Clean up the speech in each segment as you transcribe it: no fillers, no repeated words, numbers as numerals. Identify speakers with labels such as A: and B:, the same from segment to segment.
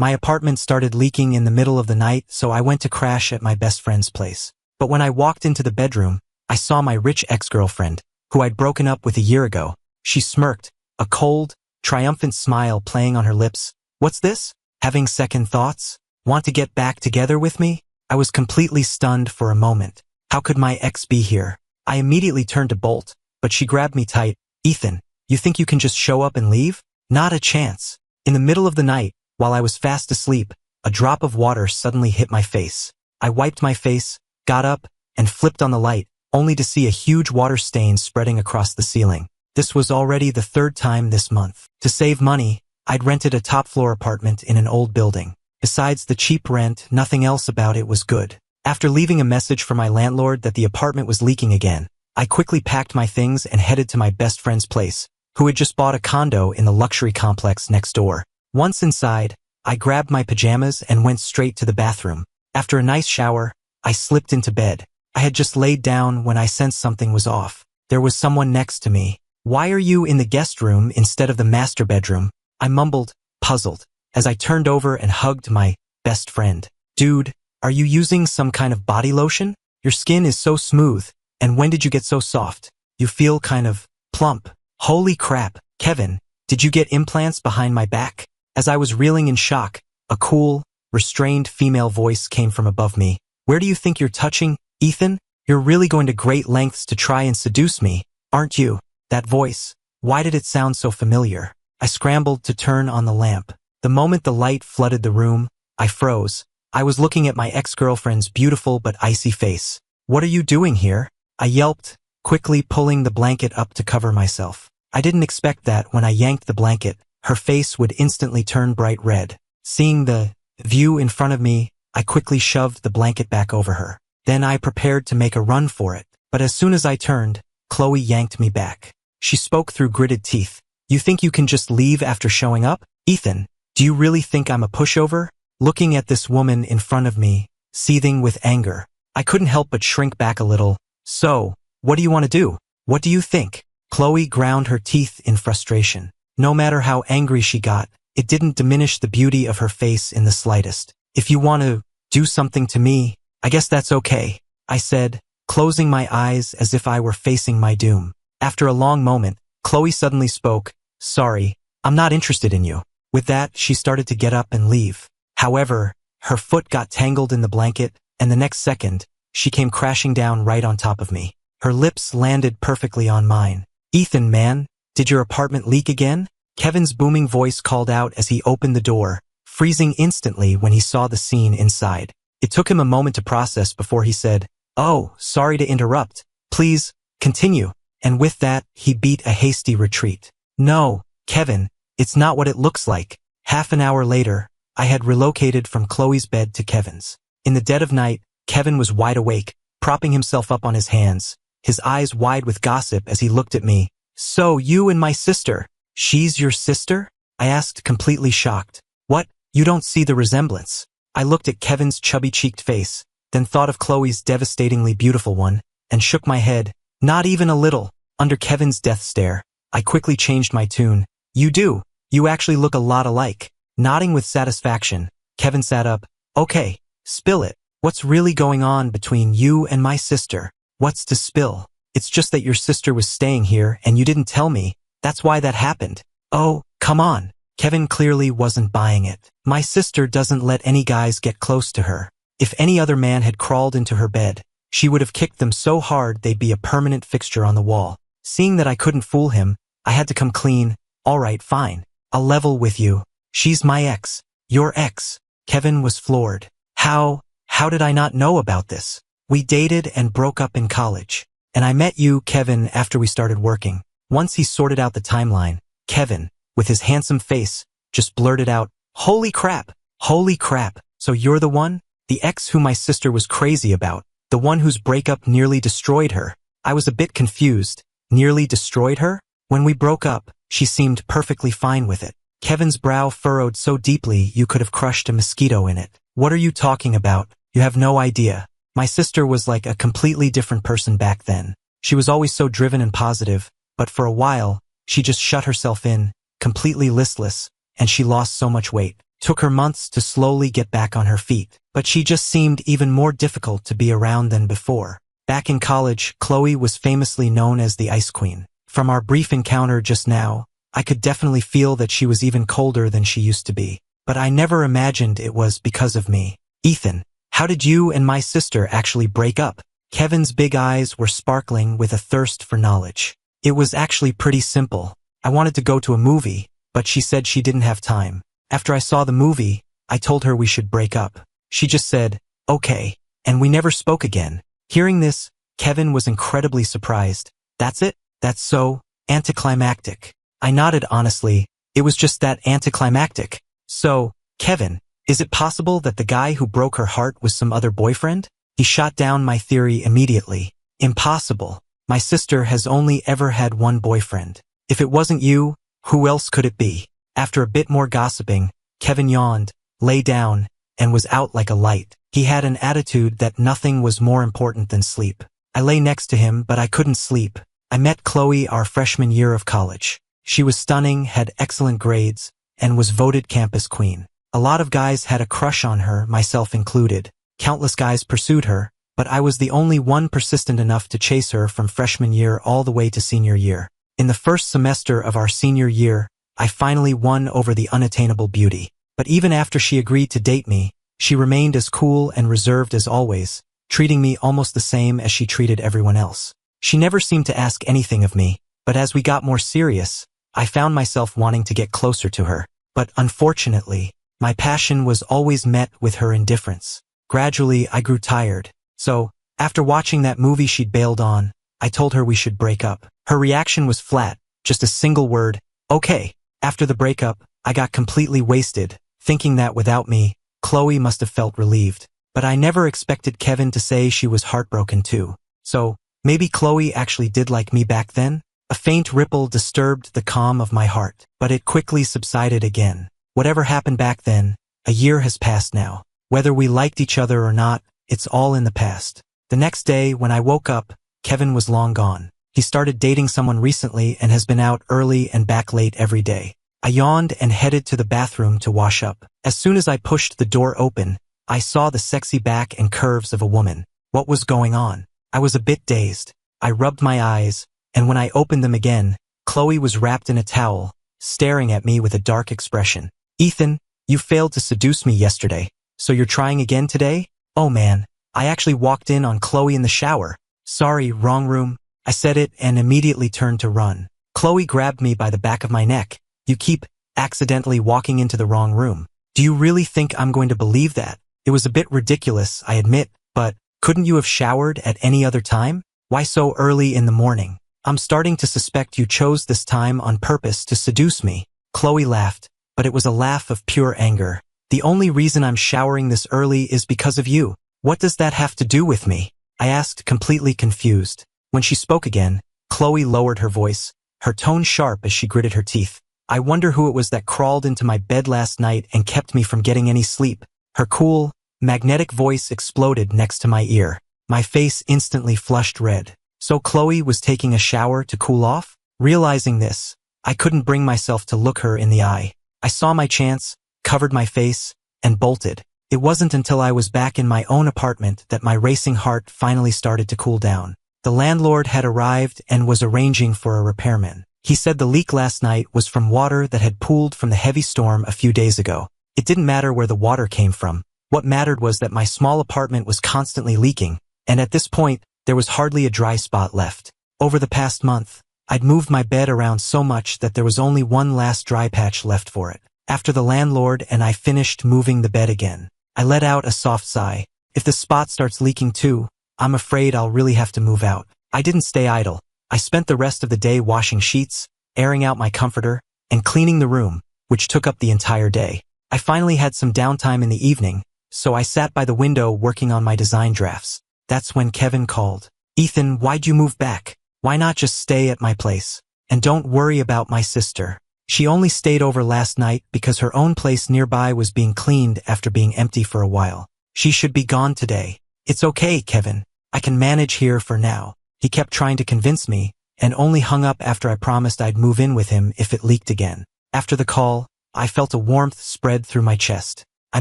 A: My apartment started leaking in the middle of the night, so I went to crash at my best friend's place. But when I walked into the bedroom, I saw my rich ex-girlfriend, who I'd broken up with a year ago. She smirked, a cold, triumphant smile playing on her lips. What's this? Having second thoughts? Want to get back together with me? I was completely stunned for a moment. How could my ex be here? I immediately turned to bolt, but she grabbed me tight. Ethan, you think you can just show up and leave? Not a chance. In the middle of the night, while I was fast asleep, a drop of water suddenly hit my face. I wiped my face, got up, and flipped on the light, only to see a huge water stain spreading across the ceiling. This was already the third time this month. To save money, I'd rented a top-floor apartment in an old building. Besides the cheap rent, nothing else about it was good. After leaving a message for my landlord that the apartment was leaking again, I quickly packed my things and headed to my best friend's place, who had just bought a condo in the luxury complex next door. Once inside, I grabbed my pajamas and went straight to the bathroom. After a nice shower, I slipped into bed. I had just laid down when I sensed something was off. There was someone next to me. Why are you in the guest room instead of the master bedroom? I mumbled, puzzled, as I turned over and hugged my best friend. Dude, are you using some kind of body lotion? Your skin is so smooth, and when did you get so soft? You feel kind of plump. Holy crap, Kevin, did you get implants behind my back? As I was reeling in shock, a cool, restrained female voice came from above me. Where do you think you're touching, Ethan? You're really going to great lengths to try and seduce me, aren't you? That voice, why did it sound so familiar? I scrambled to turn on the lamp. The moment the light flooded the room, I froze. I was looking at my ex-girlfriend's beautiful but icy face. What are you doing here? I yelped, quickly pulling the blanket up to cover myself. I didn't expect that when I yanked the blanket, her face would instantly turn bright red. Seeing the view in front of me, I quickly shoved the blanket back over her. Then I prepared to make a run for it. But as soon as I turned, Chloe yanked me back. She spoke through gritted teeth. You think you can just leave after showing up? Ethan, do you really think I'm a pushover? Looking at this woman in front of me, seething with anger, I couldn't help but shrink back a little. So, what do you want to do? What do you think? Chloe ground her teeth in frustration. No matter how angry she got, it didn't diminish the beauty of her face in the slightest. If you want to do something to me, I guess that's okay, I said, closing my eyes as if I were facing my doom. After a long moment, Chloe suddenly spoke. Sorry, I'm not interested in you. With that, she started to get up and leave. However, her foot got tangled in the blanket, and the next second, she came crashing down right on top of me. Her lips landed perfectly on mine. Ethan, man, did your apartment leak again? Kevin's booming voice called out as he opened the door, freezing instantly when he saw the scene inside. It took him a moment to process before he said, Oh, sorry to interrupt. Please, continue. And with that, he beat a hasty retreat. No, Kevin, it's not what it looks like. Half an hour later, I had relocated from Chloe's bed to Kevin's. In the dead of night, Kevin was wide awake, propping himself up on his hands, his eyes wide with gossip as he looked at me. So you and my sister, she's your sister? I asked, completely shocked. What? You don't see the resemblance? I looked at Kevin's chubby-cheeked face, then thought of Chloe's devastatingly beautiful one, and shook my head. Not even a little. Under Kevin's death stare, I quickly changed my tune. You do. You actually look a lot alike. Nodding with satisfaction, Kevin sat up. Okay, spill it. What's really going on between you and my sister? What's to spill? It's just that your sister was staying here and you didn't tell me. That's why that happened. Oh, come on. Kevin clearly wasn't buying it. My sister doesn't let any guys get close to her. If any other man had crawled into her bed, she would have kicked them so hard they'd be a permanent fixture on the wall. Seeing that I couldn't fool him, I had to come clean. All right, fine. I'll level with you. She's my ex. Your ex. Kevin was floored. How did I not know about this? We dated and broke up in college. And I met you, Kevin, after we started working. Once he sorted out the timeline, Kevin, with his handsome face, just blurted out, Holy crap! Holy crap! So you're the one? The ex who my sister was crazy about. The one whose breakup nearly destroyed her. I was a bit confused. Nearly destroyed her? When we broke up, she seemed perfectly fine with it. Kevin's brow furrowed so deeply you could have crushed a mosquito in it. What are you talking about? You have no idea. My sister was like a completely different person back then. She was always so driven and positive, but for a while, she just shut herself in, completely listless, and she lost so much weight. took her months to slowly get back on her feet, but she just seemed even more difficult to be around than before. Back in college, Chloe was famously known as the Ice Queen. From our brief encounter just now, I could definitely feel that she was even colder than she used to be. But I never imagined it was because of me. Ethan, how did you and my sister actually break up? Kevin's big eyes were sparkling with a thirst for knowledge. It was actually pretty simple. I wanted to go to a movie, but she said she didn't have time. After I saw the movie, I told her we should break up. She just said, okay, and we never spoke again. Hearing this, Kevin was incredibly surprised. That's it? That's so anticlimactic. I nodded honestly. It was just that anticlimactic. So, Kevin, is it possible that the guy who broke her heart was some other boyfriend? He shot down my theory immediately. Impossible. My sister has only ever had one boyfriend. If it wasn't you, who else could it be? After a bit more gossiping, Kevin yawned, lay down, and was out like a light. He had an attitude that nothing was more important than sleep. I lay next to him, but I couldn't sleep. I met Chloe our freshman year of college. She was stunning, had excellent grades, and was voted campus queen. A lot of guys had a crush on her, myself included. Countless guys pursued her, but I was the only one persistent enough to chase her from freshman year all the way to senior year. In the first semester of our senior year, I finally won over the unattainable beauty. But even after she agreed to date me, she remained as cool and reserved as always, treating me almost the same as she treated everyone else. She never seemed to ask anything of me, but as we got more serious, I found myself wanting to get closer to her. But unfortunately, my passion was always met with her indifference. Gradually, I grew tired. So, after watching that movie she'd bailed on, I told her we should break up. Her reaction was flat, just a single word, okay. After the breakup, I got completely wasted, thinking that without me, Chloe must have felt relieved. But I never expected Kevin to say she was heartbroken too. So, maybe Chloe actually did like me back then? A faint ripple disturbed the calm of my heart, but it quickly subsided again. Whatever happened back then, a year has passed now. Whether we liked each other or not, it's all in the past. The next day, when I woke up, Kevin was long gone. He started dating someone recently and has been out early and back late every day. I yawned and headed to the bathroom to wash up. As soon as I pushed the door open, I saw the sexy back and curves of a woman. What was going on? I was a bit dazed. I rubbed my eyes, and when I opened them again, Chloe was wrapped in a towel, staring at me with a dark expression. Ethan, you failed to seduce me yesterday, so you're trying again today? Oh man, I actually walked in on Chloe in the shower. Sorry, wrong room. I said it and immediately turned to run. Chloe grabbed me by the back of my neck. You keep accidentally walking into the wrong room. Do you really think I'm going to believe that? It was a bit ridiculous, I admit, but couldn't you have showered at any other time? Why so early in the morning? I'm starting to suspect you chose this time on purpose to seduce me. Chloe laughed, but it was a laugh of pure anger. The only reason I'm showering this early is because of you. What does that have to do with me? I asked, completely confused. When she spoke again, Chloe lowered her voice, her tone sharp as she gritted her teeth. I wonder who it was that crawled into my bed last night and kept me from getting any sleep. Her cool, magnetic voice exploded next to my ear. My face instantly flushed red. So Chloe was taking a shower to cool off? Realizing this, I couldn't bring myself to look her in the eye. I saw my chance, covered my face, and bolted. It wasn't until I was back in my own apartment that my racing heart finally started to cool down. The landlord had arrived and was arranging for a repairman. He said the leak last night was from water that had pooled from the heavy storm a few days ago. It didn't matter where the water came from. What mattered was that my small apartment was constantly leaking, and at this point, there was hardly a dry spot left. Over the past month, I'd moved my bed around so much that there was only one last dry patch left for it. After the landlord and I finished moving the bed again, I let out a soft sigh. If the spot starts leaking too, I'm afraid I'll really have to move out. I didn't stay idle. I spent the rest of the day washing sheets, airing out my comforter, and cleaning the room, which took up the entire day. I finally had some downtime in the evening, so I sat by the window working on my design drafts. That's when Kevin called. Ethan, why'd you move back? Why not just stay at my place? And don't worry about my sister. She only stayed over last night because her own place nearby was being cleaned after being empty for a while. She should be gone today. It's okay, Kevin. I can manage here for now. He kept trying to convince me, and only hung up after I promised I'd move in with him if it leaked again. After the call, I felt a warmth spread through my chest. I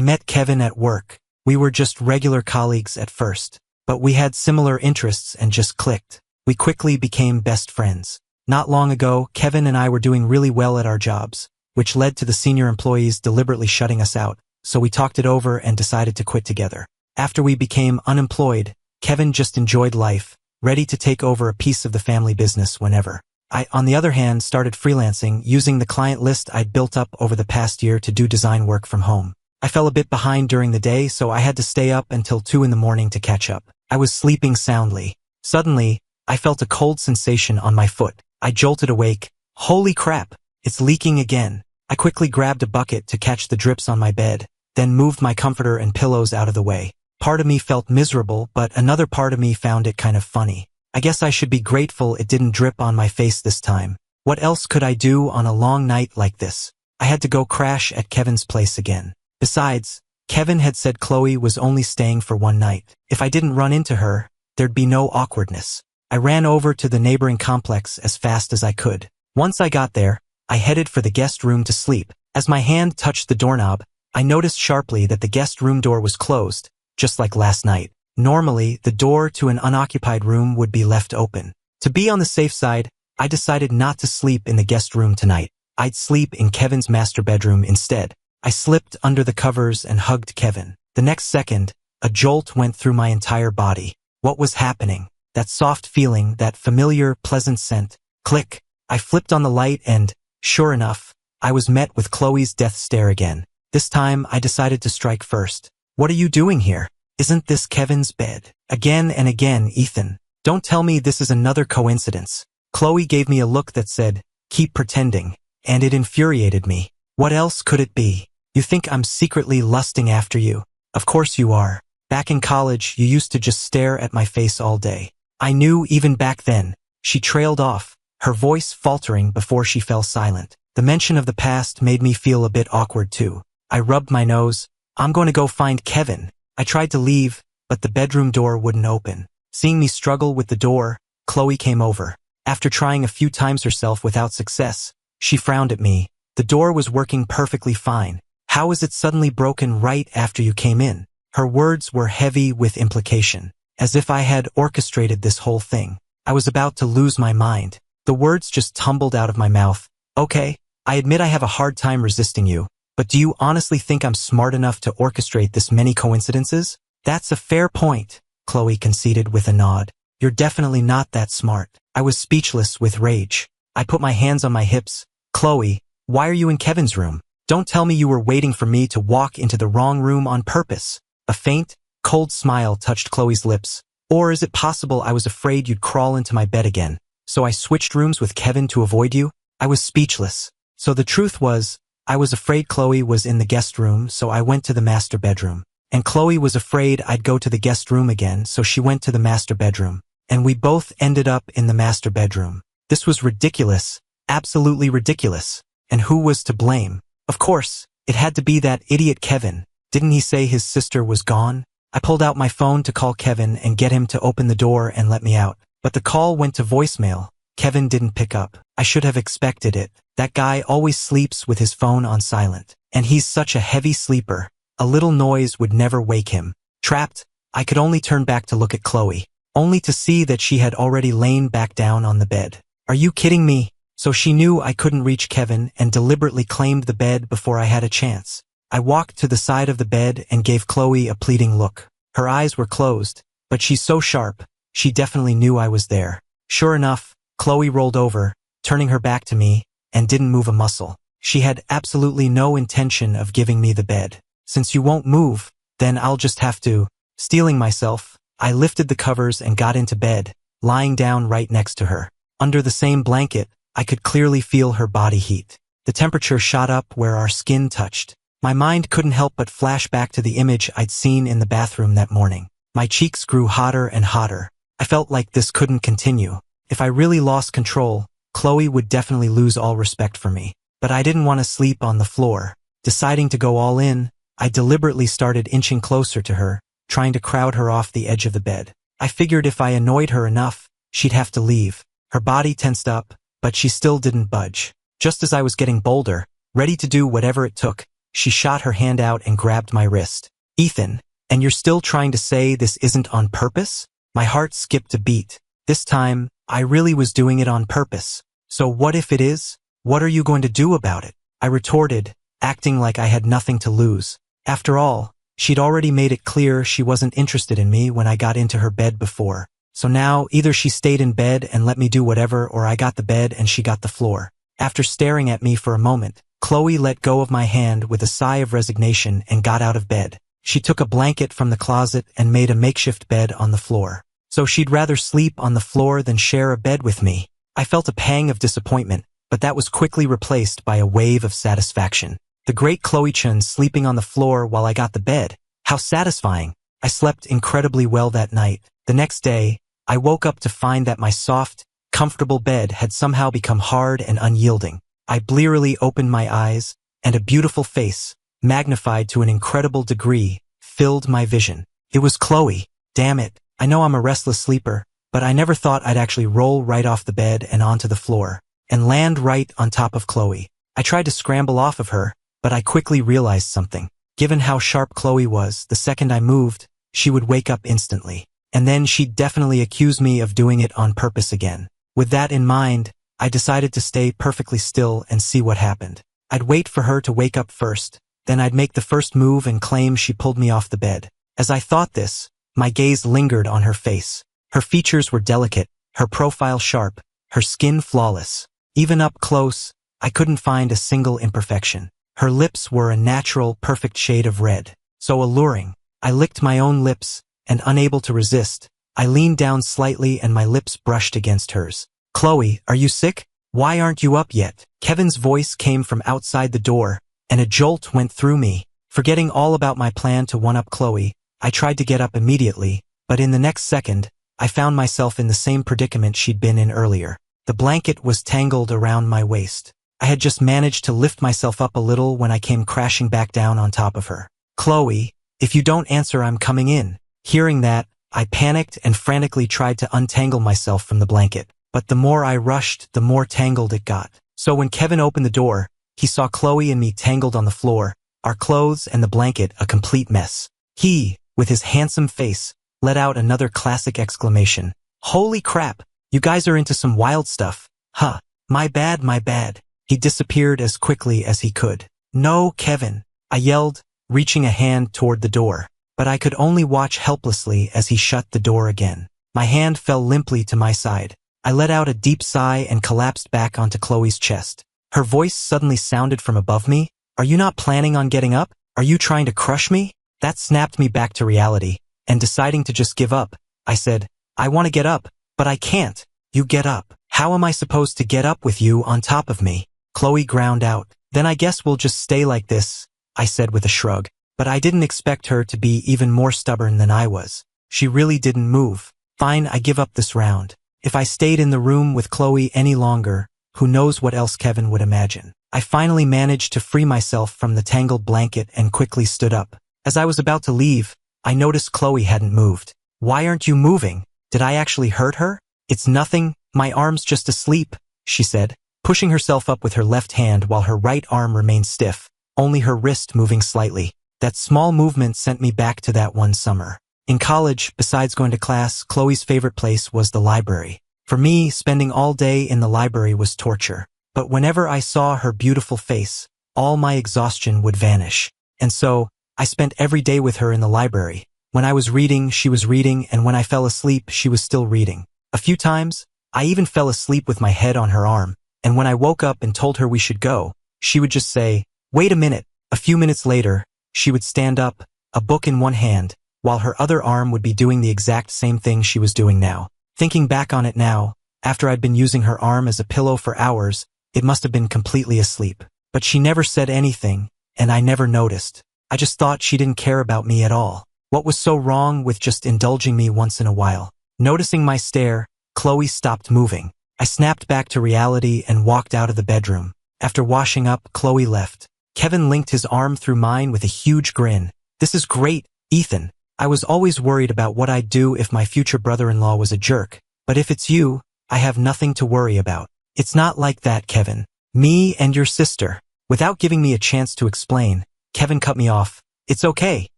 A: met Kevin at work. We were just regular colleagues at first, but we had similar interests and just clicked. We quickly became best friends. Not long ago, Kevin and I were doing really well at our jobs, which led to the senior employees deliberately shutting us out, so we talked it over and decided to quit together. After we became unemployed, Kevin just enjoyed life, ready to take over a piece of the family business whenever. I, on the other hand, started freelancing, using the client list I'd built up over the past year to do design work from home. I fell a bit behind during the day, so I had to stay up until 2 in the morning to catch up. I was sleeping soundly. Suddenly, I felt a cold sensation on my foot. I jolted awake. Holy crap, it's leaking again. I quickly grabbed a bucket to catch the drips on my bed, then moved my comforter and pillows out of the way. Part of me felt miserable, but another part of me found it kind of funny. I guess I should be grateful it didn't drip on my face this time. What else could I do on a long night like this? I had to go crash at Kevin's place again. Besides, Kevin had said Chloe was only staying for one night. If I didn't run into her, there'd be no awkwardness. I ran over to the neighboring complex as fast as I could. Once I got there, I headed for the guest room to sleep. As my hand touched the doorknob, I noticed sharply that the guest room door was closed, just like last night. Normally, the door to an unoccupied room would be left open. To be on the safe side, I decided not to sleep in the guest room tonight. I'd sleep in Kevin's master bedroom instead. I slipped under the covers and hugged Kevin. The next second, a jolt went through my entire body. What was happening? That soft feeling, that familiar, pleasant scent. Click. I flipped on the light and, sure enough, I was met with Chloe's death stare again. This time, I decided to strike first. What are you doing here? Isn't this Kevin's bed? Again and again, Ethan. Don't tell me this is another coincidence. Chloe gave me a look that said, keep pretending, and it infuriated me. What else could it be? You think I'm secretly lusting after you? Of course you are. Back in college, you used to just stare at my face all day. I knew even back then. She trailed off, her voice faltering before she fell silent. The mention of the past made me feel a bit awkward too. I rubbed my nose. I'm going to go find Kevin. I tried to leave, but the bedroom door wouldn't open. Seeing me struggle with the door, Chloe came over. After trying a few times herself without success, she frowned at me. The door was working perfectly fine. How was it suddenly broken right after you came in? Her words were heavy with implication, as if I had orchestrated this whole thing. I was about to lose my mind. The words just tumbled out of my mouth. Okay, I admit I have a hard time resisting you. But do you honestly think I'm smart enough to orchestrate this many coincidences? That's a fair point, Chloe conceded with a nod. You're definitely not that smart. I was speechless with rage. I put my hands on my hips. Chloe, why are you in Kevin's room? Don't tell me you were waiting for me to walk into the wrong room on purpose. A faint, cold smile touched Chloe's lips. Or is it possible I was afraid you'd crawl into my bed again? So I switched rooms with Kevin to avoid you? I was speechless. So the truth was, I was afraid Chloe was in the guest room, so I went to the master bedroom. And Chloe was afraid I'd go to the guest room again, so she went to the master bedroom. And we both ended up in the master bedroom. This was ridiculous. Absolutely ridiculous. And who was to blame? Of course, it had to be that idiot Kevin. Didn't he say his sister was gone? I pulled out my phone to call Kevin and get him to open the door and let me out. But the call went to voicemail. Kevin didn't pick up. I should have expected it. That guy always sleeps with his phone on silent. And he's such a heavy sleeper. A little noise would never wake him. Trapped, I could only turn back to look at Chloe, only to see that she had already lain back down on the bed. Are you kidding me? So she knew I couldn't reach Kevin and deliberately claimed the bed before I had a chance. I walked to the side of the bed and gave Chloe a pleading look. Her eyes were closed, but she's so sharp, she definitely knew I was there. Sure enough, Chloe rolled over, turning her back to me, and didn't move a muscle. She had absolutely no intention of giving me the bed. Since you won't move, then I'll just have to. Steeling myself, I lifted the covers and got into bed, lying down right next to her. Under the same blanket, I could clearly feel her body heat. The temperature shot up where our skin touched. My mind couldn't help but flash back to the image I'd seen in the bathroom that morning. My cheeks grew hotter and hotter. I felt like this couldn't continue. If I really lost control, Chloe would definitely lose all respect for me. But I didn't want to sleep on the floor. Deciding to go all in, I deliberately started inching closer to her, trying to crowd her off the edge of the bed. I figured if I annoyed her enough, she'd have to leave. Her body tensed up, but she still didn't budge. Just as I was getting bolder, ready to do whatever it took. She shot her hand out and grabbed my wrist. Ethan, and you're still trying to say this isn't on purpose? My heart skipped a beat. This time, I really was doing it on purpose. So what if it is? What are you going to do about it? I retorted, acting like I had nothing to lose. After all, she'd already made it clear she wasn't interested in me when I got into her bed before. So now, either she stayed in bed and let me do whatever, or I got the bed and she got the floor. After staring at me for a moment, Chloe let go of my hand with a sigh of resignation and got out of bed. She took a blanket from the closet and made a makeshift bed on the floor. So she'd rather sleep on the floor than share a bed with me. I felt a pang of disappointment, but that was quickly replaced by a wave of satisfaction. The great Chloe Chun sleeping on the floor while I got the bed. How satisfying. I slept incredibly well that night. The next day, I woke up to find that my soft, comfortable bed had somehow become hard and unyielding. I blearily opened my eyes, and a beautiful face, magnified to an incredible degree, filled my vision. It was Chloe. Damn it. I know I'm a restless sleeper, but I never thought I'd actually roll right off the bed and onto the floor, and land right on top of Chloe. I tried to scramble off of her, but I quickly realized something. Given how sharp Chloe was, the second I moved, she would wake up instantly. And then she'd definitely accuse me of doing it on purpose again. With that in mind, I decided to stay perfectly still and see what happened. I'd wait for her to wake up first, then I'd make the first move and claim she pulled me off the bed. As I thought this, my gaze lingered on her face. Her features were delicate, her profile sharp, her skin flawless. Even up close, I couldn't find a single imperfection. Her lips were a natural, perfect shade of red. So alluring. I licked my own lips, and unable to resist, I leaned down slightly and my lips brushed against hers. Chloe, are you sick? Why aren't you up yet? Kevin's voice came from outside the door, and a jolt went through me. Forgetting all about my plan to one-up Chloe, I tried to get up immediately, but in the next second, I found myself in the same predicament she'd been in earlier. The blanket was tangled around my waist. I had just managed to lift myself up a little when I came crashing back down on top of her. Chloe, if you don't answer, I'm coming in. Hearing that, I panicked and frantically tried to untangle myself from the blanket. But the more I rushed, the more tangled it got. So when Kevin opened the door, he saw Chloe and me tangled on the floor, our clothes and the blanket a complete mess. He, with his handsome face, let out another classic exclamation. Holy crap, you guys are into some wild stuff. Huh, my bad, my bad. He disappeared as quickly as he could. No, Kevin, I yelled, reaching a hand toward the door. But I could only watch helplessly as he shut the door again. My hand fell limply to my side. I let out a deep sigh and collapsed back onto Chloe's chest. Her voice suddenly sounded from above me. Are you not planning on getting up? Are you trying to crush me? That snapped me back to reality, and deciding to just give up, I said, I want to get up, but I can't. You get up. How am I supposed to get up with you on top of me? Chloe ground out. Then I guess we'll just stay like this, I said with a shrug. But I didn't expect her to be even more stubborn than I was. She really didn't move. Fine, I give up this round. If I stayed in the room with Chloe any longer, who knows what else Kevin would imagine. I finally managed to free myself from the tangled blanket and quickly stood up. As I was about to leave, I noticed Chloe hadn't moved. Why aren't you moving? Did I actually hurt her? It's nothing, my arm's just asleep, she said, pushing herself up with her left hand while her right arm remained stiff, only her wrist moving slightly. That small movement sent me back to that one summer. In college, besides going to class, Chloe's favorite place was the library. For me, spending all day in the library was torture. But whenever I saw her beautiful face, all my exhaustion would vanish. And so, I spent every day with her in the library. When I was reading, she was reading, and when I fell asleep, she was still reading. A few times, I even fell asleep with my head on her arm, and when I woke up and told her we should go, she would just say, wait a minute. A few minutes later, she would stand up, a book in one hand, while her other arm would be doing the exact same thing she was doing now. Thinking back on it now, after I'd been using her arm as a pillow for hours, it must have been completely asleep. But she never said anything, and I never noticed. I just thought she didn't care about me at all. What was so wrong with just indulging me once in a while? Noticing my stare, Chloe stopped moving. I snapped back to reality and walked out of the bedroom. After washing up, Chloe left. Kevin linked his arm through mine with a huge grin. This is great, Ethan. I was always worried about what I'd do if my future brother-in-law was a jerk. But if it's you, I have nothing to worry about. It's not like that, Kevin. Me and your sister. Without giving me a chance to explain, Kevin cut me off. It's okay.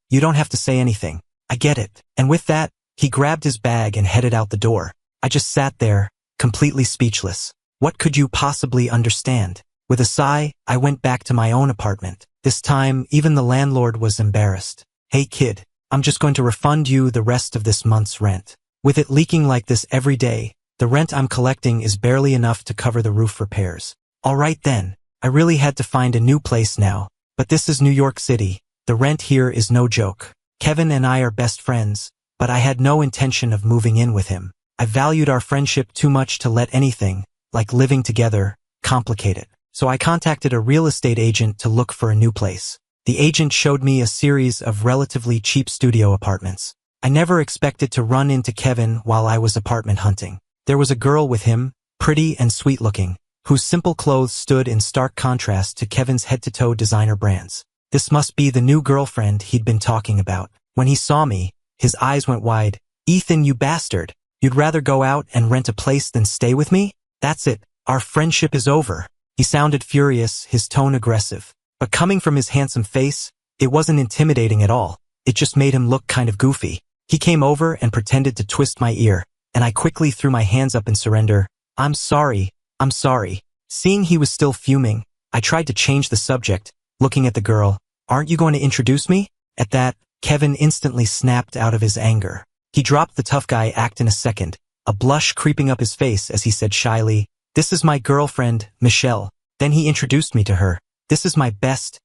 A: You don't have to say anything. I get it. And with that, he grabbed his bag and headed out the door. I just sat there, completely speechless. What could you possibly understand? With a sigh, I went back to my own apartment. This time, even the landlord was embarrassed. Hey kid, I'm just going to refund you the rest of this month's rent. With it leaking like this every day, the rent I'm collecting is barely enough to cover the roof repairs. All right then, I really had to find a new place now. But this is New York City. The rent here is no joke. Kevin and I are best friends, but I had no intention of moving in with him. I valued our friendship too much to let anything, like living together, complicate it. So I contacted a real estate agent to look for a new place. The agent showed me a series of relatively cheap studio apartments. I never expected to run into Kevin while I was apartment hunting. There was a girl with him, pretty and sweet-looking, whose simple clothes stood in stark contrast to Kevin's head-to-toe designer brands. This must be the new girlfriend he'd been talking about. When he saw me, his eyes went wide. Ethan, you bastard. You'd rather go out and rent a place than stay with me? That's it. Our friendship is over. He sounded furious, his tone aggressive. But coming from his handsome face, it wasn't intimidating at all. It just made him look kind of goofy. He came over and pretended to twist my ear, and I quickly threw my hands up in surrender. I'm sorry. Seeing he was still fuming, I tried to change the subject, looking at the girl. Aren't you going to introduce me? At that, Kevin instantly snapped out of his anger. He dropped the tough guy act in a second, a blush creeping up his face as he said shyly, "This is my girlfriend, Michelle." Then he introduced me to her. "This is my best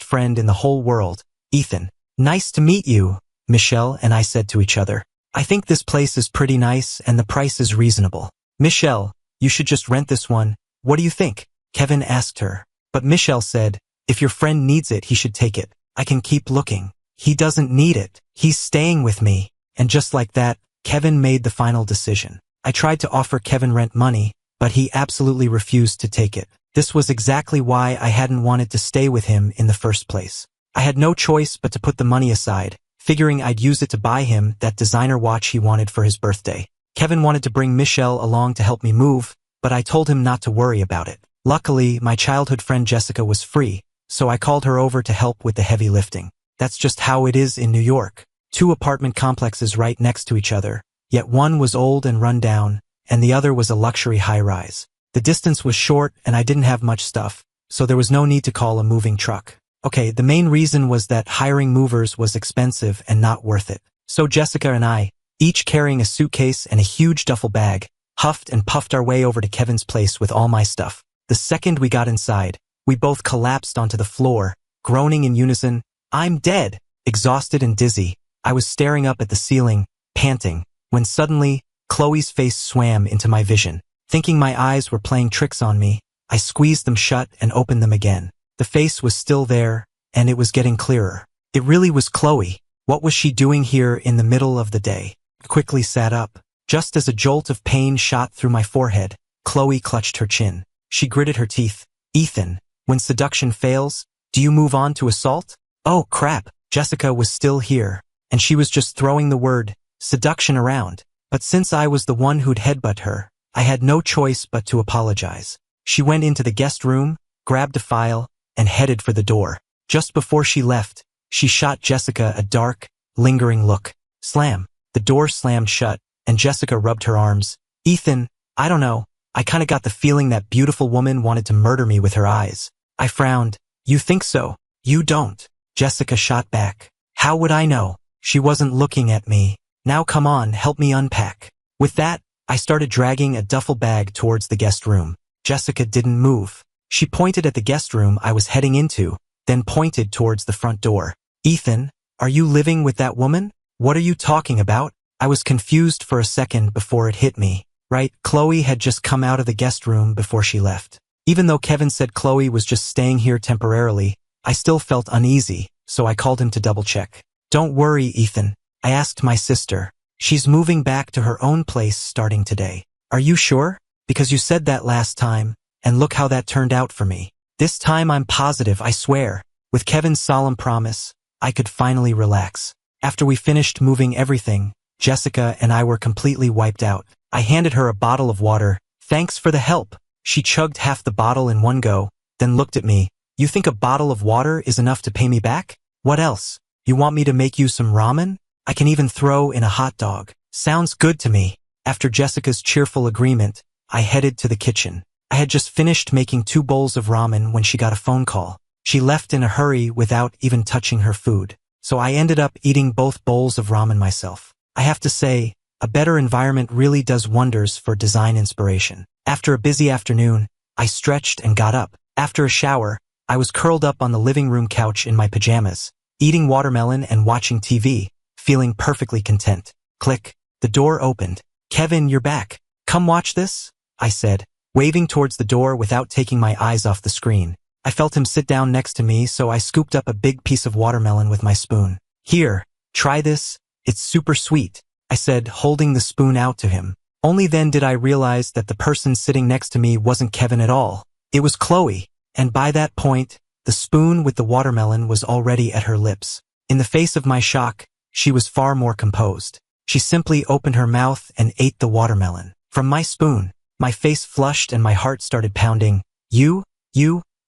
A: friend in the whole world, Ethan." "Nice to meet you," Michelle and I said to each other. "I think this place is pretty nice and the price is reasonable. Michelle, you should just rent this one. What do you think?" Kevin asked her. But Michelle said, "If your friend needs it, he should take it. I can keep looking." "He doesn't need it. He's staying with me." And just like that, Kevin made the final decision. I tried to offer Kevin rent money, but he absolutely refused to take it. This was exactly why I hadn't wanted to stay with him in the first place. I had no choice but to put the money aside, figuring I'd use it to buy him that designer watch he wanted for his birthday. Kevin wanted to bring Michelle along to help me move, but I told him not to worry about it. Luckily, my childhood friend Jessica was free, so I called her over to help with the heavy lifting. That's just how it is in New York. 2 apartment complexes right next to each other, yet one was old and run down, and the other was a luxury high-rise. The distance was short and I didn't have much stuff, so there was no need to call a moving truck. Okay, the main reason was that hiring movers was expensive and not worth it. So Jessica and I, each carrying a suitcase and a huge duffel bag, huffed and puffed our way over to Kevin's place with all my stuff. The second we got inside, we both collapsed onto the floor, groaning in unison, "I'm dead!" Exhausted and dizzy, I was staring up at the ceiling, panting, when suddenly, Chloe's face swam into my vision. Thinking my eyes were playing tricks on me, I squeezed them shut and opened them again. The face was still there, and it was getting clearer. It really was Chloe. What was she doing here in the middle of the day? I quickly sat up. Just as a jolt of pain shot through my forehead, Chloe clutched her chin. She gritted her teeth. "Ethan, when seduction fails, do you move on to assault?" Oh crap, Jessica was still here, and she was just throwing the word seduction around. But since I was the one who'd headbutt her, I had no choice but to apologize. She went into the guest room, grabbed a file, and headed for the door. Just before she left, she shot Jessica a dark, lingering look. Slam. The door slammed shut, and Jessica rubbed her arms. "Ethan, I don't know. I kinda got the feeling that beautiful woman wanted to murder me with her eyes." I frowned. "You think so?" "You don't." Jessica shot back. "How would I know? She wasn't looking at me. Now come on, help me unpack." With that, I started dragging a duffel bag towards the guest room. Jessica didn't move. She pointed at the guest room I was heading into, then pointed towards the front door. "Ethan, are you living with that woman? What are you talking about?" I was confused for a second before it hit me. Right, Chloe had just come out of the guest room before she left. Even though Kevin said Chloe was just staying here temporarily, I still felt uneasy, so I called him to double-check. "Don't worry, Ethan," I asked my sister. "She's moving back to her own place starting today." "Are you sure? Because you said that last time, and look how that turned out for me." "This time I'm positive, I swear." With Kevin's solemn promise, I could finally relax. After we finished moving everything, Jessica and I were completely wiped out. I handed her a bottle of water. "Thanks for the help." She chugged half the bottle in one go, then looked at me. You think a bottle of water is enough to pay me back? What else? You want me to make you some ramen? I can even throw in a hot dog. Sounds good to me. After Jessica's cheerful agreement, I headed to the kitchen. I had just finished making 2 bowls of ramen when she got a phone call. She left in a hurry without even touching her food. So I ended up eating both bowls of ramen myself. I have to say, a better environment really does wonders for design inspiration. After a busy afternoon, I stretched and got up. After a shower, I was curled up on the living room couch in my pajamas, eating watermelon and watching TV, feeling perfectly content. Click. The door opened. Kevin, you're back. Come watch this, I said, waving towards the door without taking my eyes off the screen. I felt him sit down next to me, so I scooped up a big piece of watermelon with my spoon. Here, try this. It's super sweet, I said, holding the spoon out to him. Only then did I realize that the person sitting next to me wasn't Kevin at all. It was Chloe, and by that point, the spoon with the watermelon was already at her lips. In the face of my shock, she was far more composed. She simply opened her mouth and ate the watermelon. From my spoon, my face flushed and my heart started pounding. You,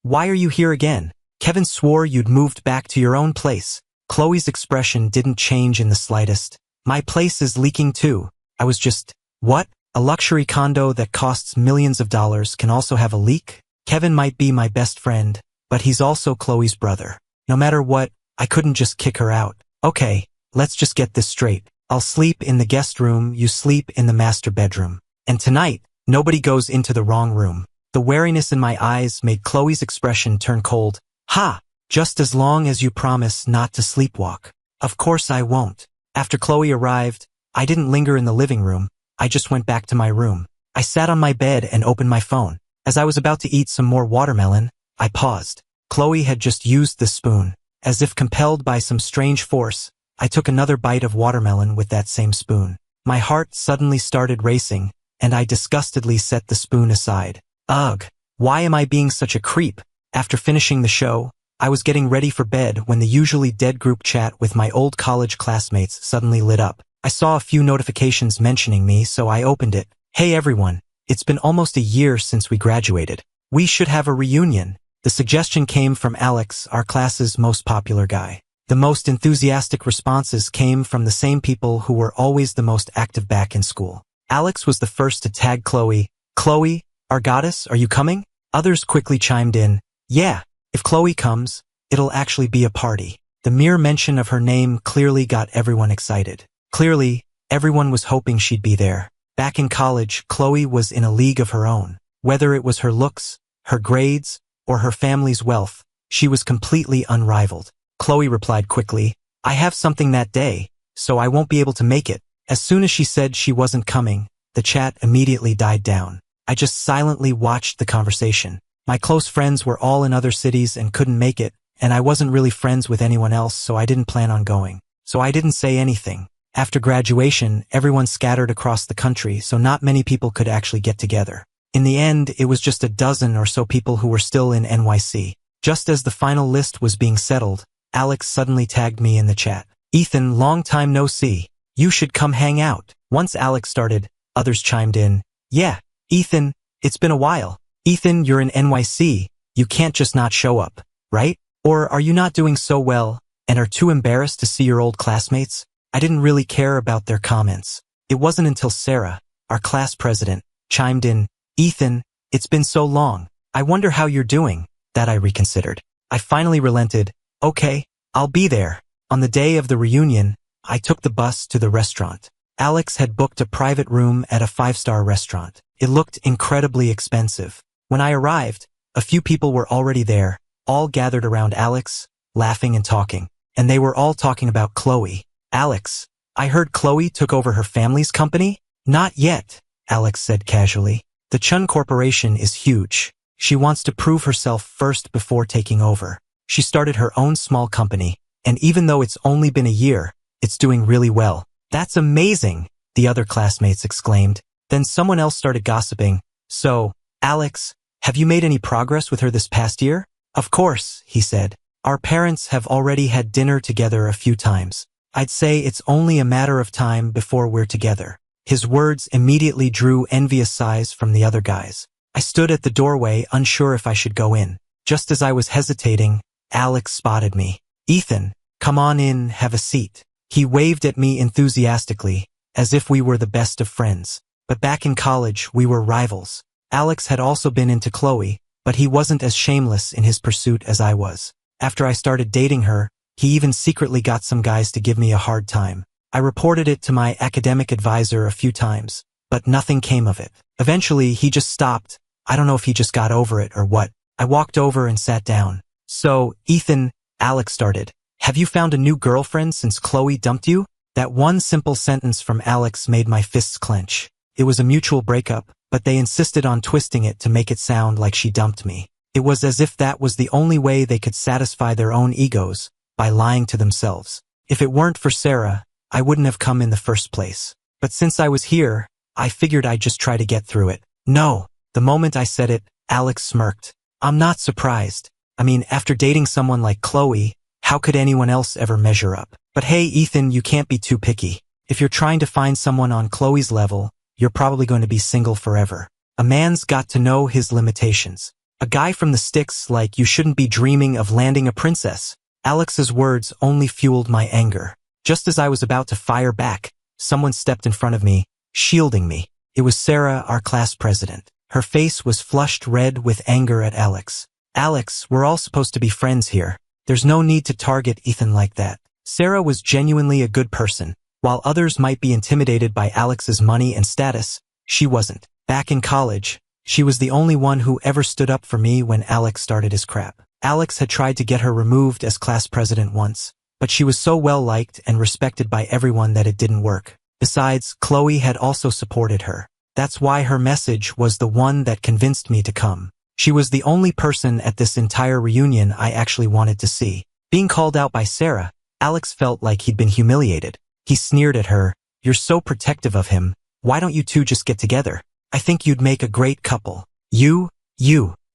A: why are you here again? Kevin swore you'd moved back to your own place. Chloe's expression didn't change in the slightest. My place is leaking too. I was just, what? A luxury condo that costs millions of dollars can also have a leak? Kevin might be my best friend, but he's also Chloe's brother. No matter what, I couldn't just kick her out. Okay, let's just get this straight. I'll sleep in the guest room, you sleep in the master bedroom. And tonight, nobody goes into the wrong room. The wariness in my eyes made Chloe's expression turn cold. Ha! Just as long as you promise not to sleepwalk. Of course I won't. After Chloe arrived, I didn't linger in the living room. I just went back to my room. I sat on my bed and opened my phone. As I was about to eat some more watermelon, I paused. Chloe had just used the spoon. As if compelled by some strange force, I took another bite of watermelon with that same spoon. My heart suddenly started racing, and I disgustedly set the spoon aside. Ugh, why am I being such a creep? After finishing the show, I was getting ready for bed when the usually dead group chat with my old college classmates suddenly lit up. I saw a few notifications mentioning me, so I opened it. Hey everyone, it's been almost a year since we graduated. We should have a reunion. The suggestion came from Alex, our class's most popular guy. The most enthusiastic responses came from the same people who were always the most active back in school. Alex was the first to tag Chloe. Chloe, our goddess, are you coming? Others quickly chimed in. Yeah, if Chloe comes, it'll actually be a party. The mere mention of her name clearly got everyone excited. Clearly, everyone was hoping she'd be there. Back in college, Chloe was in a league of her own. Whether it was her looks, her grades, or her family's wealth, she was completely unrivaled. Chloe replied quickly, I have something that day, so I won't be able to make it. As soon as she said she wasn't coming, the chat immediately died down. I just silently watched the conversation. My close friends were all in other cities and couldn't make it, and I wasn't really friends with anyone else, so I didn't plan on going. So I didn't say anything. After graduation, everyone scattered across the country, so not many people could actually get together. In the end, it was just a dozen or so people who were still in NYC. Just as the final list was being settled, Alex suddenly tagged me in the chat. Ethan, long time no see. You should come hang out. Once Alex started, others chimed in. Yeah, Ethan, it's been a while. Ethan, you're in NYC. You can't just not show up, right? Or are you not doing so well and are too embarrassed to see your old classmates? I didn't really care about their comments. It wasn't until Sarah, our class president, chimed in. Ethan, it's been so long. I wonder how you're doing, that I reconsidered. I finally relented. Okay, I'll be there. On the day of the reunion, I took the bus to the restaurant. Alex had booked a private room at a 5-star restaurant. It looked incredibly expensive. When I arrived, a few people were already there, all gathered around Alex, laughing and talking. And they were all talking about Chloe. Alex, I heard Chloe took over her family's company? Not yet, Alex said casually. The Chun Corporation is huge. She wants to prove herself first before taking over. She started her own small company, and even though it's only been a year, it's doing really well. That's amazing, the other classmates exclaimed. Then someone else started gossiping. So, Alex, have you made any progress with her this past year? Of course, he said. Our parents have already had dinner together a few times. I'd say it's only a matter of time before we're together. His words immediately drew envious sighs from the other guys. I stood at the doorway, unsure if I should go in. Just as I was hesitating, Alex spotted me. "Ethan, come on in, have a seat." He waved at me enthusiastically, as if we were the best of friends. But back in college, we were rivals. Alex had also been into Chloe, but he wasn't as shameless in his pursuit as I was. After I started dating her, he even secretly got some guys to give me a hard time. I reported it to my academic advisor a few times, but nothing came of it. Eventually, he just stopped. I don't know if he just got over it or what. I walked over and sat down. "So, Ethan," Alex started, "have you found a new girlfriend since Chloe dumped you?" That one simple sentence from Alex made my fists clench. It was a mutual breakup, but they insisted on twisting it to make it sound like she dumped me. It was as if that was the only way they could satisfy their own egos, by lying to themselves. If it weren't for Sarah, I wouldn't have come in the first place. But since I was here, I figured I'd just try to get through it. "No." The moment I said it, Alex smirked. "I'm not surprised. I mean, after dating someone like Chloe, how could anyone else ever measure up? But hey, Ethan, you can't be too picky. If you're trying to find someone on Chloe's level, you're probably going to be single forever. A man's got to know his limitations. A guy from the sticks like you shouldn't be dreaming of landing a princess." Alex's words only fueled my anger. Just as I was about to fire back, someone stepped in front of me, shielding me. It was Sarah, our class president. Her face was flushed red with anger at Alex. "Alex, we're all supposed to be friends here. There's no need to target Ethan like that." Sarah was genuinely a good person. While others might be intimidated by Alex's money and status, she wasn't. Back in college, she was the only one who ever stood up for me when Alex started his crap. Alex had tried to get her removed as class president once, but she was so well liked and respected by everyone that it didn't work. Besides, Chloe had also supported her. That's why her message was the one that convinced me to come. She was the only person at this entire reunion I actually wanted to see. Being called out by Sarah, Alex felt like he'd been humiliated. He sneered at her, "You're so protective of him. Why don't you two just get together? I think you'd make a great couple." You.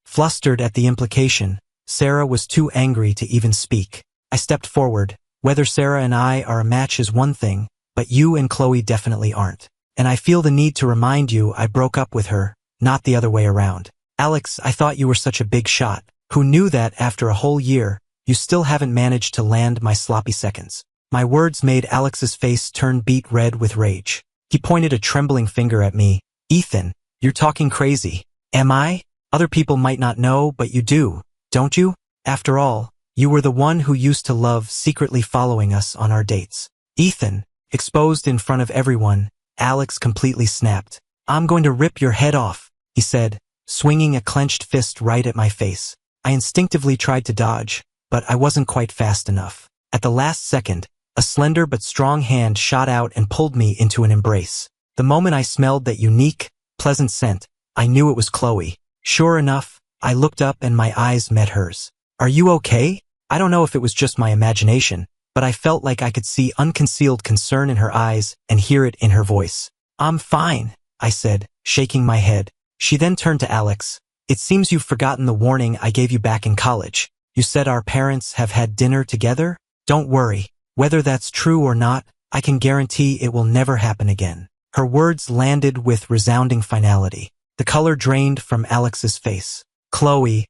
A: Flustered at the implication, Sarah was too angry to even speak. I stepped forward. "Whether Sarah and I are a match is one thing, but you and Chloe definitely aren't. And I feel the need to remind you I broke up with her, not the other way around. Alex, I thought you were such a big shot. Who knew that after a whole year, you still haven't managed to land my sloppy seconds?" My words made Alex's face turn beet red with rage. He pointed a trembling finger at me. "Ethan, you're talking crazy." "Am I? Other people might not know, but you do, don't you? After all, you were the one who used to love secretly following us on our dates." "Ethan," exposed in front of everyone, Alex completely snapped. "I'm going to rip your head off," he said, swinging a clenched fist right at my face. I instinctively tried to dodge, but I wasn't quite fast enough. At the last second, a slender but strong hand shot out and pulled me into an embrace. The moment I smelled that unique, pleasant scent, I knew it was Chloe. Sure enough, I looked up and my eyes met hers. "Are you okay?" I don't know if it was just my imagination, but I felt like I could see unconcealed concern in her eyes and hear it in her voice. "I'm fine," I said, shaking my head. She then turned to Alex. "It seems you've forgotten the warning I gave you back in college. You said our parents have had dinner together? Don't worry. Whether that's true or not, I can guarantee it will never happen again." Her words landed with resounding finality. The color drained from Alex's face. "Chloe,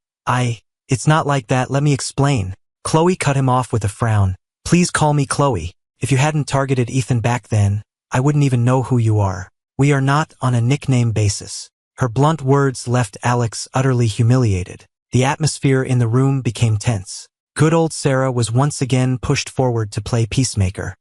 A: it's not like that, let me explain." Chloe cut him off with a frown. "Please call me Chloe. If you hadn't targeted Ethan back then, I wouldn't even know who you are. We are not on a nickname basis." Her blunt words left Alex utterly humiliated. The atmosphere in the room became tense. Good old Sarah was once again pushed forward to play peacemaker.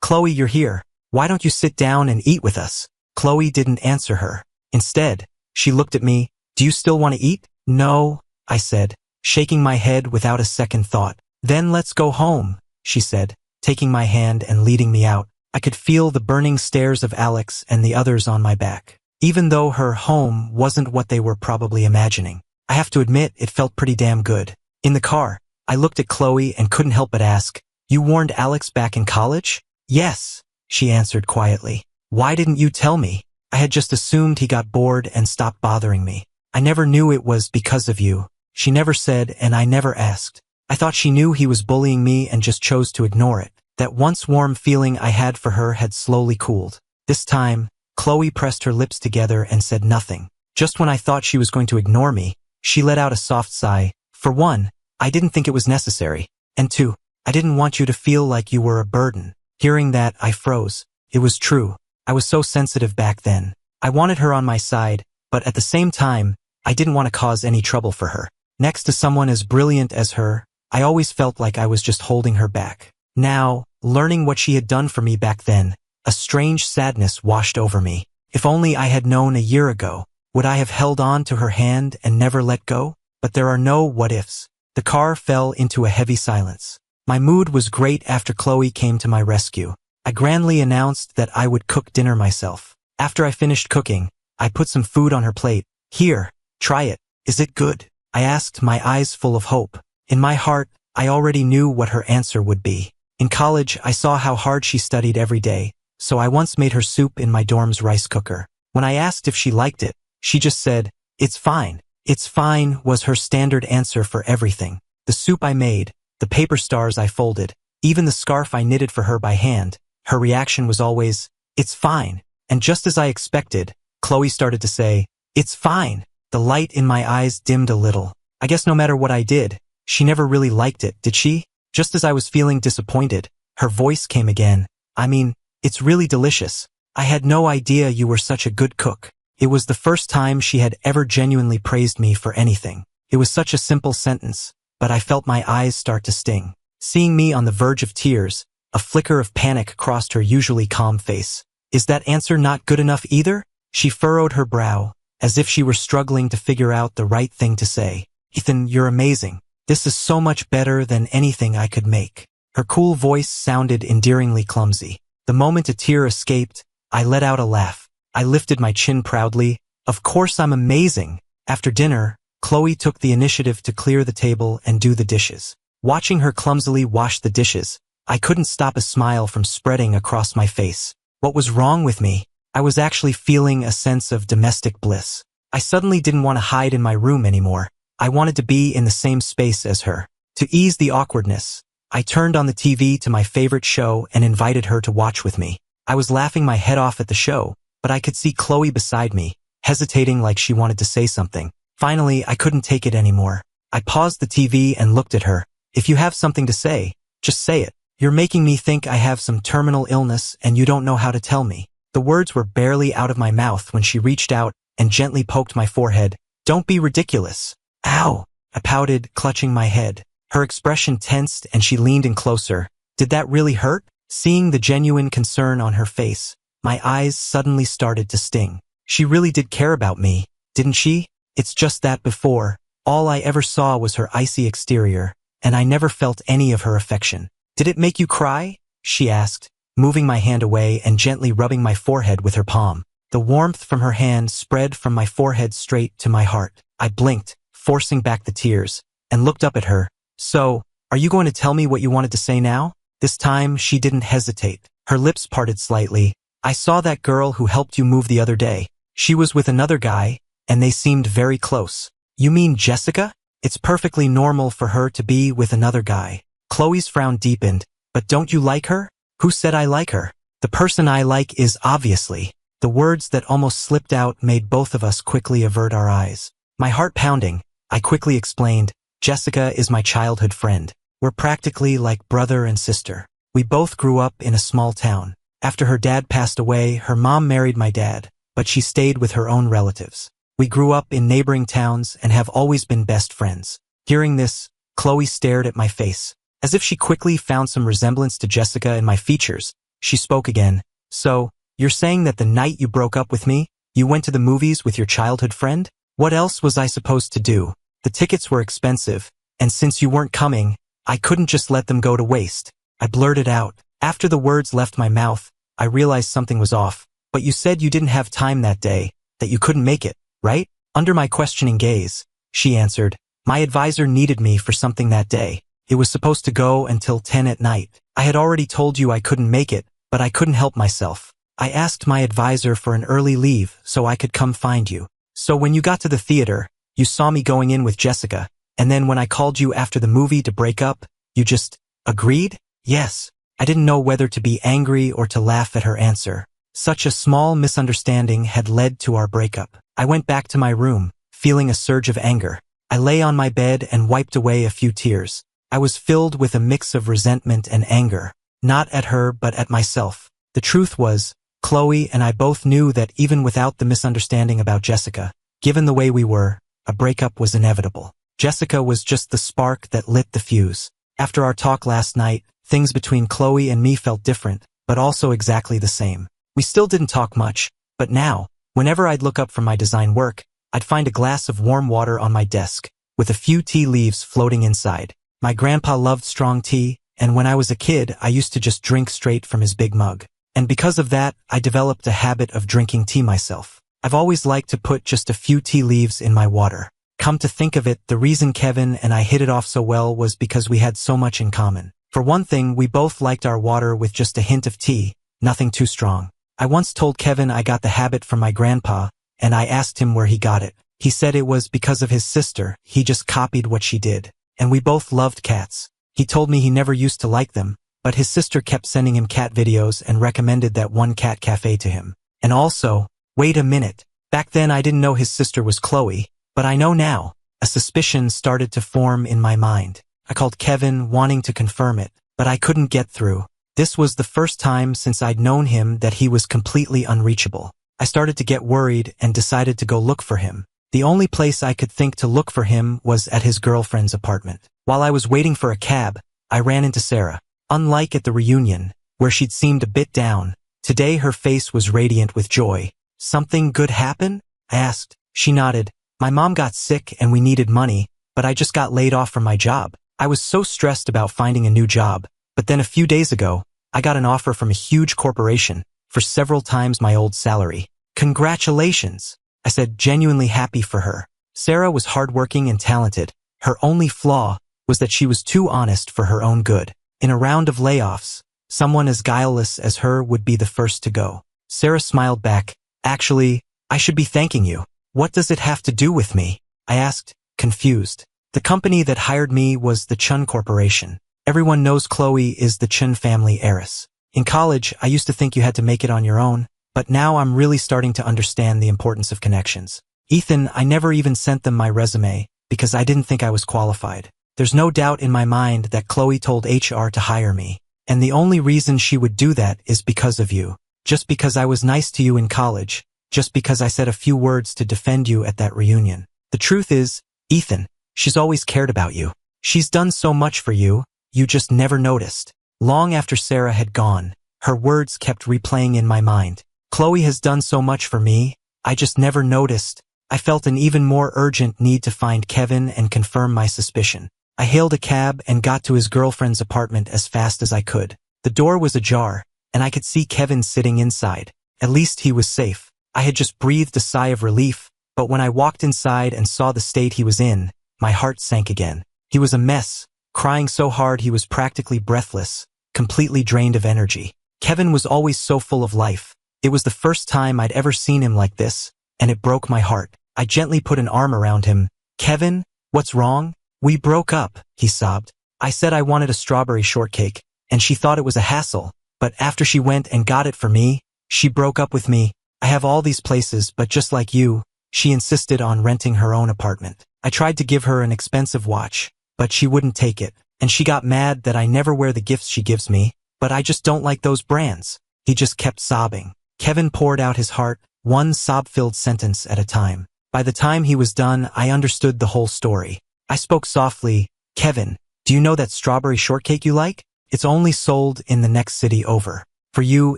A: Chloe, you're here. Why don't you sit down and eat with us?" Chloe didn't answer her. Instead, she looked at me. "Do you still want to eat?" "No," I said, shaking my head without a second thought. "Then let's go home," she said, taking my hand and leading me out. I could feel the burning stares of Alex and the others on my back. Even though her home wasn't what they were probably imagining, I have to admit it felt pretty damn good. In the car, I looked at Chloe and couldn't help but ask, "You warned Alex back in college?" "Yes," she answered quietly. "Why didn't you tell me?" "I had just assumed he got bored and stopped bothering me. I never knew it was because of you." She never said, and I never asked. I thought she knew he was bullying me and just chose to ignore it. That once warm feeling I had for her had slowly cooled. This time, Chloe pressed her lips together and said nothing. Just when I thought she was going to ignore me, she let out a soft sigh. For one, I didn't think it was necessary. And two, I didn't want you to feel like you were a burden. Hearing that, I froze. It was true. I was so sensitive back then. I wanted her on my side, but at the same time, I didn't want to cause any trouble for her. Next to someone as brilliant as her, I always felt like I was just holding her back. Now, learning what she had done for me back then, a strange sadness washed over me. If only I had known a year ago, would I have held on to her hand and never let go? But there are no what-ifs. The car fell into a heavy silence. My mood was great after Chloe came to my rescue. I grandly announced that I would cook dinner myself. After I finished cooking, I put some food on her plate. Here, try it. Is it good? I asked, my eyes full of hope. In my heart, I already knew what her answer would be. In college, I saw how hard she studied every day, so I once made her soup in my dorm's rice cooker. When I asked if she liked it, she just said, "It's fine." "It's fine" was her standard answer for everything. The soup I made, the paper stars I folded, even the scarf I knitted for her by hand, her reaction was always, "It's fine." And just as I expected, Chloe started to say, "It's fine." The light in my eyes dimmed a little. I guess no matter what I did, she never really liked it, did she? Just as I was feeling disappointed, her voice came again. "I mean, it's really delicious. I had no idea you were such a good cook." It was the first time she had ever genuinely praised me for anything. It was such a simple sentence, but I felt my eyes start to sting. Seeing me on the verge of tears, a flicker of panic crossed her usually calm face. "Is that answer not good enough either?" She furrowed her brow, as if she were struggling to figure out the right thing to say. "Ethan, you're amazing. This is so much better than anything I could make." Her cool voice sounded endearingly clumsy. The moment a tear escaped, I let out a laugh. I lifted my chin proudly. "Of course I'm amazing." After dinner, Chloe took the initiative to clear the table and do the dishes. Watching her clumsily wash the dishes, I couldn't stop a smile from spreading across my face. What was wrong with me? I was actually feeling a sense of domestic bliss. I suddenly didn't want to hide in my room anymore. I wanted to be in the same space as her. To ease the awkwardness, I turned on the TV to my favorite show and invited her to watch with me. I was laughing my head off at the show, but I could see Chloe beside me, hesitating like she wanted to say something. Finally, I couldn't take it anymore. I paused the TV and looked at her. "If you have something to say, just say it. You're making me think I have some terminal illness and you don't know how to tell me." The words were barely out of my mouth when she reached out and gently poked my forehead. "Don't be ridiculous." "Ow!" I pouted, clutching my head. Her expression tensed and she leaned in closer. "Did that really hurt?" Seeing the genuine concern on her face, my eyes suddenly started to sting. She really did care about me, didn't she? It's just that before, all I ever saw was her icy exterior, and I never felt any of her affection. "Did it make you cry?" she asked, moving my hand away and gently rubbing my forehead with her palm. The warmth from her hand spread from my forehead straight to my heart. I blinked, forcing back the tears, and looked up at her. "So, are you going to tell me what you wanted to say now?" This time, she didn't hesitate. Her lips parted slightly. "I saw that girl who helped you move the other day. She was with another guy, and they seemed very close." "You mean Jessica?" "It's perfectly normal for her to be with another guy." Chloe's frown deepened. "But don't you like her?" "Who said I like her? The person I like is obviously." The words that almost slipped out made both of us quickly avert our eyes. My heart pounding, I quickly explained, "Jessica is my childhood friend. We're practically like brother and sister. We both grew up in a small town. After her dad passed away, her mom married my dad, but she stayed with her own relatives. We grew up in neighboring towns and have always been best friends." Hearing this, Chloe stared at my face. As if she quickly found some resemblance to Jessica in my features, she spoke again. "So, you're saying that the night you broke up with me, you went to the movies with your childhood friend? What else was I supposed to do? The tickets were expensive, and since you weren't coming, I couldn't just let them go to waste." I blurted out. After the words left my mouth, I realized something was off. "But you said you didn't have time that day, that you couldn't make it, right?" Under my questioning gaze, she answered, "My advisor needed me for something that day. It was supposed to go until 10 at night. I had already told you I couldn't make it, but I couldn't help myself. I asked my advisor for an early leave so I could come find you. So when you got to the theater, you saw me going in with Jessica, and then when I called you after the movie to break up, you just agreed?" "Yes." I didn't know whether to be angry or to laugh at her answer. Such a small misunderstanding had led to our breakup. I went back to my room, feeling a surge of anger. I lay on my bed and wiped away a few tears. I was filled with a mix of resentment and anger, not at her but at myself. The truth was, Chloe and I both knew that even without the misunderstanding about Jessica, given the way we were, a breakup was inevitable. Jessica was just the spark that lit the fuse. After our talk last night, things between Chloe and me felt different, but also exactly the same. We still didn't talk much, but now, whenever I'd look up from my design work, I'd find a glass of warm water on my desk, with a few tea leaves floating inside. My grandpa loved strong tea, and when I was a kid, I used to just drink straight from his big mug. And because of that, I developed a habit of drinking tea myself. I've always liked to put just a few tea leaves in my water. Come to think of it, the reason Kevin and I hit it off so well was because we had so much in common. For one thing, we both liked our water with just a hint of tea, nothing too strong. I once told Kevin I got the habit from my grandpa, and I asked him where he got it. He said it was because of his sister, he just copied what she did. And we both loved cats. He told me he never used to like them, but his sister kept sending him cat videos and recommended that one cat cafe to him. And also, wait a minute, back then I didn't know his sister was Chloe, but I know now. A suspicion started to form in my mind. I called Kevin, wanting to confirm it, but I couldn't get through. This was the first time since I'd known him that he was completely unreachable. I started to get worried and decided to go look for him. The only place I could think to look for him was at his girlfriend's apartment. While I was waiting for a cab, I ran into Sarah. Unlike at the reunion, where she'd seemed a bit down, today her face was radiant with joy. Something good happen? I asked. She nodded. My mom got sick and we needed money, but I just got laid off from my job. I was so stressed about finding a new job, but then a few days ago, I got an offer from a huge corporation for several times my old salary. Congratulations, I said, genuinely happy for her. Sarah was hardworking and talented. Her only flaw was that she was too honest for her own good. In a round of layoffs, someone as guileless as her would be the first to go. Sarah smiled back. Actually, I should be thanking you. What does it have to do with me? I asked, confused. The company that hired me was the Chun Corporation. Everyone knows Chloe is the Chun family heiress. In college, I used to think you had to make it on your own, but now I'm really starting to understand the importance of connections. Ethan, I never even sent them my resume because I didn't think I was qualified. There's no doubt in my mind that Chloe told HR to hire me, and the only reason she would do that is because of you. Just because I was nice to you in college, just because I said a few words to defend you at that reunion. The truth is, Ethan, she's always cared about you. She's done so much for you, you just never noticed. Long after Sarah had gone, her words kept replaying in my mind. Chloe has done so much for me, I just never noticed. I felt an even more urgent need to find Kevin and confirm my suspicion. I hailed a cab and got to his girlfriend's apartment as fast as I could. The door was ajar, and I could see Kevin sitting inside. At least he was safe. I had just breathed a sigh of relief, but when I walked inside and saw the state he was in, my heart sank again. He was a mess, crying so hard he was practically breathless, completely drained of energy. Kevin was always so full of life. It was the first time I'd ever seen him like this, and it broke my heart. I gently put an arm around him. Kevin, what's wrong? We broke up, he sobbed. I said I wanted a strawberry shortcake, and she thought it was a hassle, but after she went and got it for me, she broke up with me. I have all these places, but just like you, she insisted on renting her own apartment. I tried to give her an expensive watch, but she wouldn't take it, and she got mad that I never wear the gifts she gives me, but I just don't like those brands. He just kept sobbing. Kevin poured out his heart, one sob-filled sentence at a time. By the time he was done, I understood the whole story. I spoke softly. Kevin, do you know that strawberry shortcake you like? It's only sold in the next city over. For you,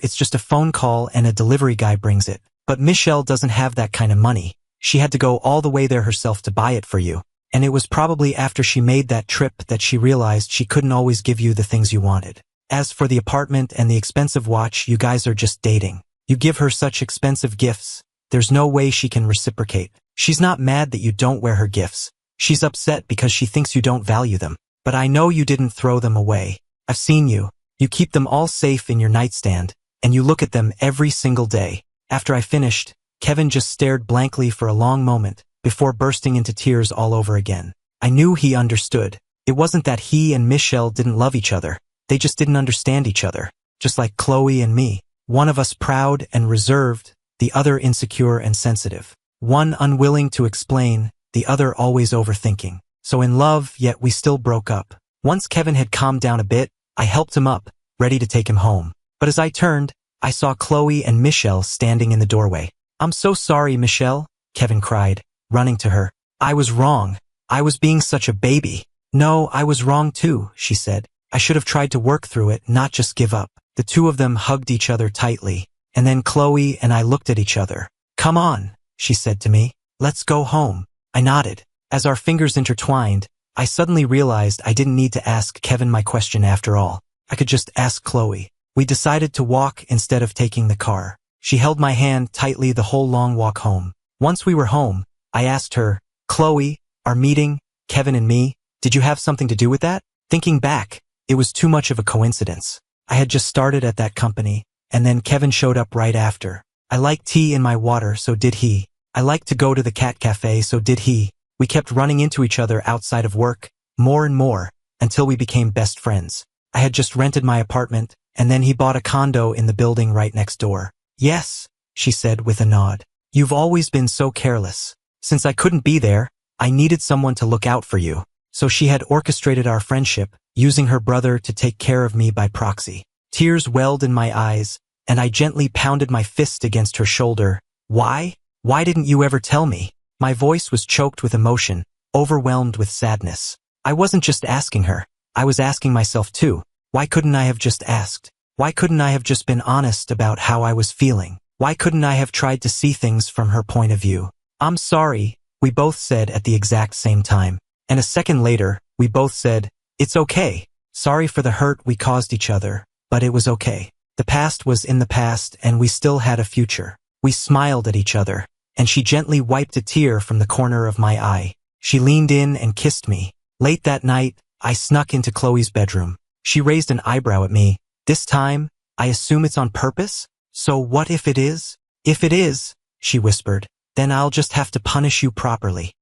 A: it's just a phone call and a delivery guy brings it. But Michelle doesn't have that kind of money. She had to go all the way there herself to buy it for you. And it was probably after she made that trip that she realized she couldn't always give you the things you wanted. As for the apartment and the expensive watch, you guys are just dating. You give her such expensive gifts. There's no way she can reciprocate. She's not mad that you don't wear her gifts. She's upset because she thinks you don't value them. But I know you didn't throw them away. I've seen you. You keep them all safe in your nightstand, and you look at them every single day. After I finished, Kevin just stared blankly for a long moment, before bursting into tears all over again. I knew he understood. It wasn't that he and Michelle didn't love each other. They just didn't understand each other. Just like Chloe and me. One of us proud and reserved, the other insecure and sensitive. One unwilling to explain, the other always overthinking. So in love, yet we still broke up. Once Kevin had calmed down a bit, I helped him up, ready to take him home. But as I turned, I saw Chloe and Michelle standing in the doorway. "I'm so sorry, Michelle," Kevin cried, running to her. "I was wrong. I was being such a baby." "No, I was wrong too," she said. "I should have tried to work through it, not just give up." The two of them hugged each other tightly, and then Chloe and I looked at each other. "Come on," she said to me. "Let's go home." I nodded. As our fingers intertwined, I suddenly realized I didn't need to ask Kevin my question after all. I could just ask Chloe. We decided to walk instead of taking the car. She held my hand tightly the whole long walk home. Once we were home, I asked her, "Chloe, our meeting, Kevin and me, did you have something to do with that?" Thinking back, it was too much of a coincidence. I had just started at that company, and then Kevin showed up right after. I liked tea in my water, so did he. I liked to go to the cat cafe, so did he. We kept running into each other outside of work, more and more, until we became best friends. I had just rented my apartment, and then he bought a condo in the building right next door. "Yes," she said with a nod. "You've always been so careless. Since I couldn't be there, I needed someone to look out for you." So she had orchestrated our friendship, using her brother to take care of me by proxy. Tears welled in my eyes, and I gently pounded my fist against her shoulder. "Why? Why didn't you ever tell me?" My voice was choked with emotion, overwhelmed with sadness. I wasn't just asking her. I was asking myself too. Why couldn't I have just asked? Why couldn't I have just been honest about how I was feeling? Why couldn't I have tried to see things from her point of view? "I'm sorry," we both said at the exact same time. And a second later, we both said, "It's okay. Sorry for the hurt we caused each other, but it was okay." The past was in the past and we still had a future. We smiled at each other, and she gently wiped a tear from the corner of my eye. She leaned in and kissed me. Late that night, I snuck into Chloe's bedroom. She raised an eyebrow at me. "This time, I assume it's on purpose? So what if it is?" "If it is," she whispered, "then I'll just have to punish you properly."